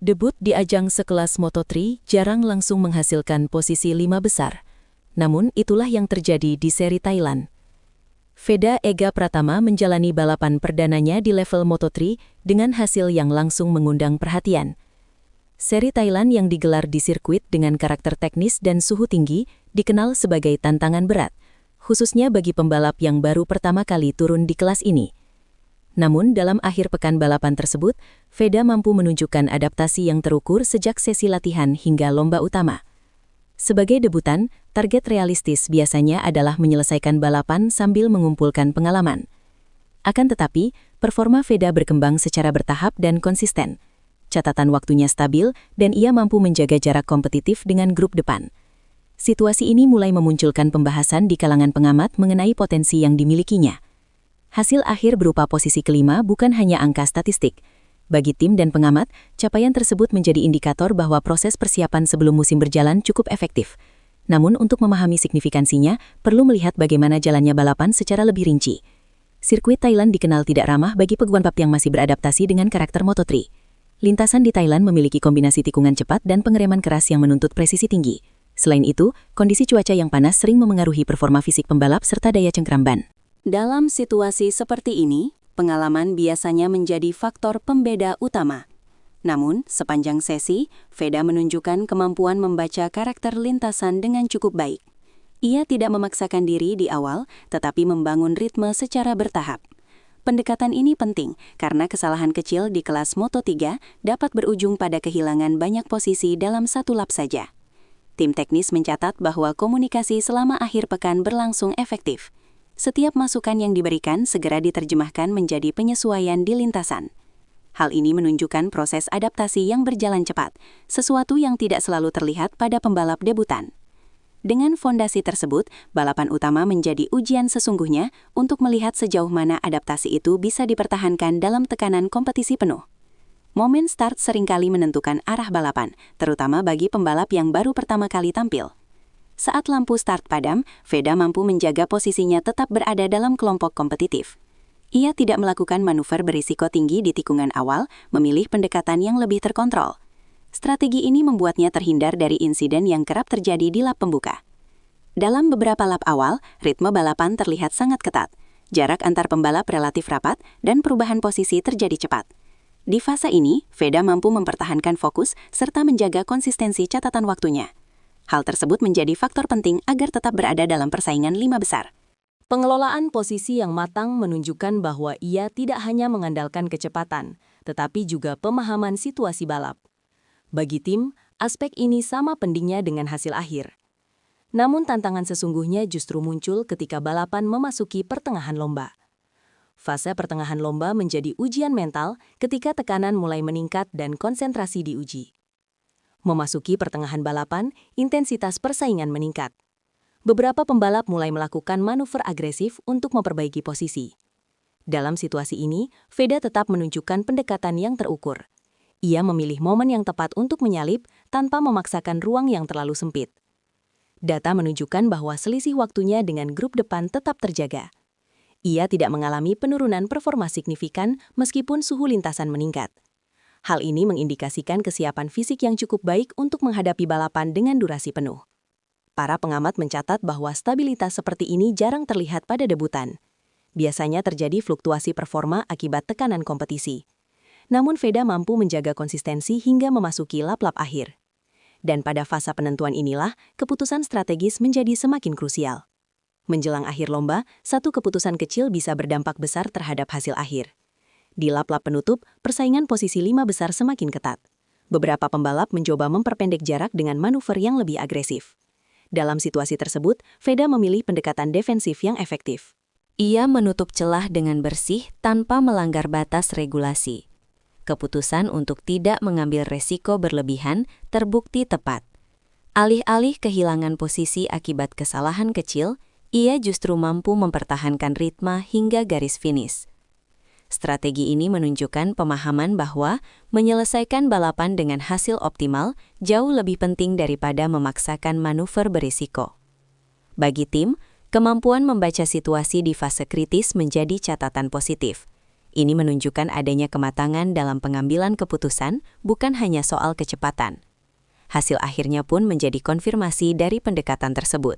Debut di ajang sekelas Moto3 jarang langsung menghasilkan posisi 5 besar. Namun itulah yang terjadi di seri Thailand. Veda Ega Pratama menjalani balapan perdananya di level Moto3 dengan hasil yang langsung mengundang perhatian. Seri Thailand yang digelar di sirkuit dengan karakter teknis dan suhu tinggi dikenal sebagai tantangan berat, khususnya bagi pembalap yang baru pertama kali turun di kelas ini. Namun dalam akhir pekan balapan tersebut, Veda mampu menunjukkan adaptasi yang terukur sejak sesi latihan hingga lomba utama. Sebagai debutan, target realistis biasanya adalah menyelesaikan balapan sambil mengumpulkan pengalaman. Akan tetapi, performa Veda berkembang secara bertahap dan konsisten. Catatan waktunya stabil dan ia mampu menjaga jarak kompetitif dengan grup depan. Situasi ini mulai memunculkan pembahasan di kalangan pengamat mengenai potensi yang dimilikinya. Hasil akhir berupa posisi kelima bukan hanya angka statistik. Bagi tim dan pengamat, capaian tersebut menjadi indikator bahwa proses persiapan sebelum musim berjalan cukup efektif. Namun untuk memahami signifikansinya, perlu melihat bagaimana jalannya balapan secara lebih rinci. Sirkuit Thailand dikenal tidak ramah bagi peguambalap yang masih beradaptasi dengan karakter Moto3. Lintasan di Thailand memiliki kombinasi tikungan cepat dan pengereman keras yang menuntut presisi tinggi. Selain itu, kondisi cuaca yang panas sering memengaruhi performa fisik pembalap serta daya cengkram ban. Dalam situasi seperti ini, pengalaman biasanya menjadi faktor pembeda utama. Namun, sepanjang sesi, Veda menunjukkan kemampuan membaca karakter lintasan dengan cukup baik. Ia tidak memaksakan diri di awal, tetapi membangun ritme secara bertahap. Pendekatan ini penting karena kesalahan kecil di kelas Moto3 dapat berujung pada kehilangan banyak posisi dalam satu lap saja. Tim teknis mencatat bahwa komunikasi selama akhir pekan berlangsung efektif. Setiap masukan yang diberikan segera diterjemahkan menjadi penyesuaian di lintasan. Hal ini menunjukkan proses adaptasi yang berjalan cepat, sesuatu yang tidak selalu terlihat pada pembalap debutan. Dengan fondasi tersebut, balapan utama menjadi ujian sesungguhnya untuk melihat sejauh mana adaptasi itu bisa dipertahankan dalam tekanan kompetisi penuh. Momen start seringkali menentukan arah balapan, terutama bagi pembalap yang baru pertama kali tampil. Saat lampu start padam, Veda mampu menjaga posisinya tetap berada dalam kelompok kompetitif. Ia tidak melakukan manuver berisiko tinggi di tikungan awal, memilih pendekatan yang lebih terkontrol. Strategi ini membuatnya terhindar dari insiden yang kerap terjadi di lap pembuka. Dalam beberapa lap awal, ritme balapan terlihat sangat ketat. Jarak antar pembalap relatif rapat dan perubahan posisi terjadi cepat. Di fase ini, Veda mampu mempertahankan fokus serta menjaga konsistensi catatan waktunya. Hal tersebut menjadi faktor penting agar tetap berada dalam persaingan 5 besar. Pengelolaan posisi yang matang menunjukkan bahwa ia tidak hanya mengandalkan kecepatan, tetapi juga pemahaman situasi balap. Bagi tim, aspek ini sama pentingnya dengan hasil akhir. Namun tantangan sesungguhnya justru muncul ketika balapan memasuki pertengahan lomba. Fase pertengahan lomba menjadi ujian mental ketika tekanan mulai meningkat dan konsentrasi diuji. Memasuki pertengahan balapan, intensitas persaingan meningkat. Beberapa pembalap mulai melakukan manuver agresif untuk memperbaiki posisi. Dalam situasi ini, Veda tetap menunjukkan pendekatan yang terukur. Ia memilih momen yang tepat untuk menyalip tanpa memaksakan ruang yang terlalu sempit. Data menunjukkan bahwa selisih waktunya dengan grup depan tetap terjaga. Ia tidak mengalami penurunan performa signifikan meskipun suhu lintasan meningkat. Hal ini mengindikasikan kesiapan fisik yang cukup baik untuk menghadapi balapan dengan durasi penuh. Para pengamat mencatat bahwa stabilitas seperti ini jarang terlihat pada debutan. Biasanya terjadi fluktuasi performa akibat tekanan kompetisi. Namun Veda mampu menjaga konsistensi hingga memasuki lap-lap akhir. Dan pada fase penentuan inilah, keputusan strategis menjadi semakin krusial. Menjelang akhir lomba, satu keputusan kecil bisa berdampak besar terhadap hasil akhir. Di lap-lap penutup, persaingan posisi 5 besar semakin ketat. Beberapa pembalap mencoba memperpendek jarak dengan manuver yang lebih agresif. Dalam situasi tersebut, Veda memilih pendekatan defensif yang efektif. Ia menutup celah dengan bersih tanpa melanggar batas regulasi. Keputusan untuk tidak mengambil resiko berlebihan terbukti tepat. Alih-alih kehilangan posisi akibat kesalahan kecil, ia justru mampu mempertahankan ritme hingga garis finish. Strategi ini menunjukkan pemahaman bahwa menyelesaikan balapan dengan hasil optimal jauh lebih penting daripada memaksakan manuver berisiko. Bagi tim, kemampuan membaca situasi di fase kritis menjadi catatan positif. Ini menunjukkan adanya kematangan dalam pengambilan keputusan, bukan hanya soal kecepatan. Hasil akhirnya pun menjadi konfirmasi dari pendekatan tersebut.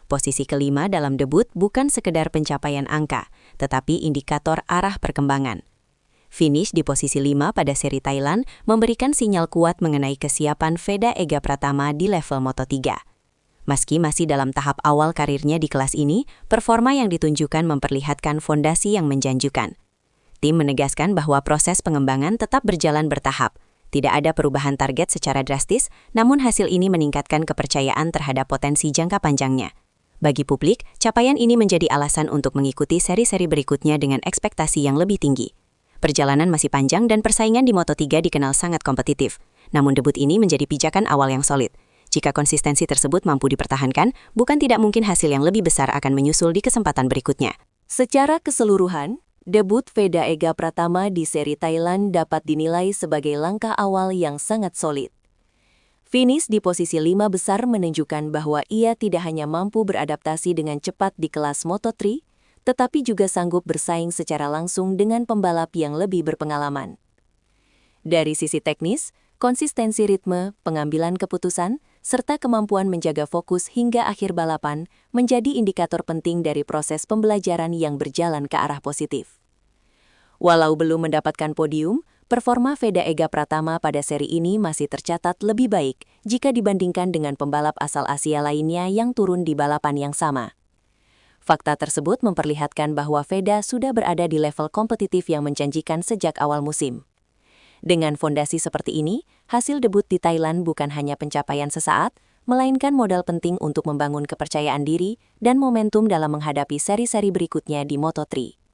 Posisi kelima dalam debut bukan sekedar pencapaian angka, tetapi indikator arah perkembangan. Finish di posisi 5 pada seri Thailand memberikan sinyal kuat mengenai kesiapan Veda Ega Pratama di level Moto3. Meski masih dalam tahap awal karirnya di kelas ini, performa yang ditunjukkan memperlihatkan fondasi yang menjanjikan. Tim menegaskan bahwa proses pengembangan tetap berjalan bertahap. Tidak ada perubahan target secara drastis, namun hasil ini meningkatkan kepercayaan terhadap potensi jangka panjangnya. Bagi publik, capaian ini menjadi alasan untuk mengikuti seri-seri berikutnya dengan ekspektasi yang lebih tinggi. Perjalanan masih panjang dan persaingan di Moto3 dikenal sangat kompetitif. Namun debut ini menjadi pijakan awal yang solid. Jika konsistensi tersebut mampu dipertahankan, bukan tidak mungkin hasil yang lebih besar akan menyusul di kesempatan berikutnya. Secara keseluruhan, debut Veda Ega Pratama di seri Thailand dapat dinilai sebagai langkah awal yang sangat solid. Finish di posisi 5 besar menunjukkan bahwa ia tidak hanya mampu beradaptasi dengan cepat di kelas Moto3, tetapi juga sanggup bersaing secara langsung dengan pembalap yang lebih berpengalaman. Dari sisi teknis, konsistensi ritme, pengambilan keputusan, serta kemampuan menjaga fokus hingga akhir balapan menjadi indikator penting dari proses pembelajaran yang berjalan ke arah positif. Walau belum mendapatkan podium, performa Veda Ega Pratama pada seri ini masih tercatat lebih baik jika dibandingkan dengan pembalap asal Asia lainnya yang turun di balapan yang sama. Fakta tersebut memperlihatkan bahwa Veda sudah berada di level kompetitif yang menjanjikan sejak awal musim. Dengan fondasi seperti ini, hasil debut di Thailand bukan hanya pencapaian sesaat, melainkan modal penting untuk membangun kepercayaan diri dan momentum dalam menghadapi seri-seri berikutnya di Moto3.